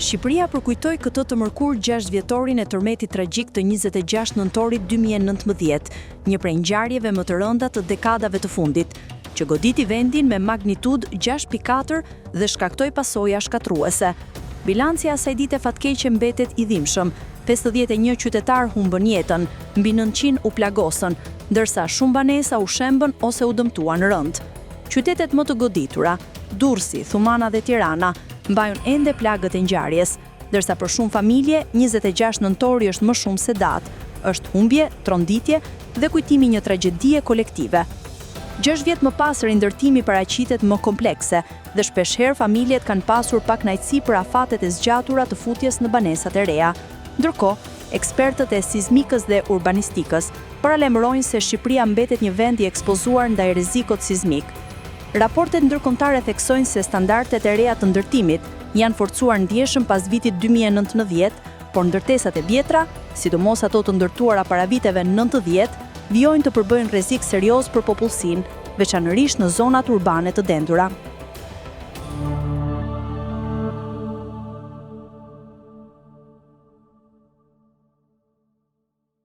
Shqipëria përkujtoi këtë të mërkur 6 vjetorin e tërmetit tragjik të 26 nëntorit 2019, një prej ngjarjeve më të rënda të dekadave të fundit, që goditi vendin me magnitud 6.4 dhe shkaktoi pasoja shkatruese. Bilanci i asaj dite fatkeqe mbetet i dhimbshëm. 51 qytetar humbën jetën, mbi 900 u plagosën, ndërsa shumë banesa u shembën ose u dëmtuan rënd. Qytetet më të goditura, Durrësi, Thumana dhe Tirana, mbajnë ende plagët e ngjarjes, ndërsa për shumë familje 26 nëntori është më shumë se datë, është humbje, tronditje dhe kujtimi një tragjedie kolektive. 6 vjet më pas rindërtimi paraqitet më komplekse dhe shpeshherë familjet kanë pasur pak kënaqësi për afatet e zgjatura të futjes në banesat e reja. Ndërkohë, ekspertët e sismikës dhe urbanistikës paralajmërojnë se Shqipëria mbetet një vend i ekspozuar ndaj rrezikut sismik. Raportet ndërkombëtare theksojnë se standardet e reja të ndërtimit janë forcuar ndjeshëm pas vitit 2019, por ndërtesat e vjetra, sidomos ato të ndërtuara para viteve 90, vijojnë të përbëjnë rrezik serioz për popullsinë, veçanërisht në zonat urbane të dendura.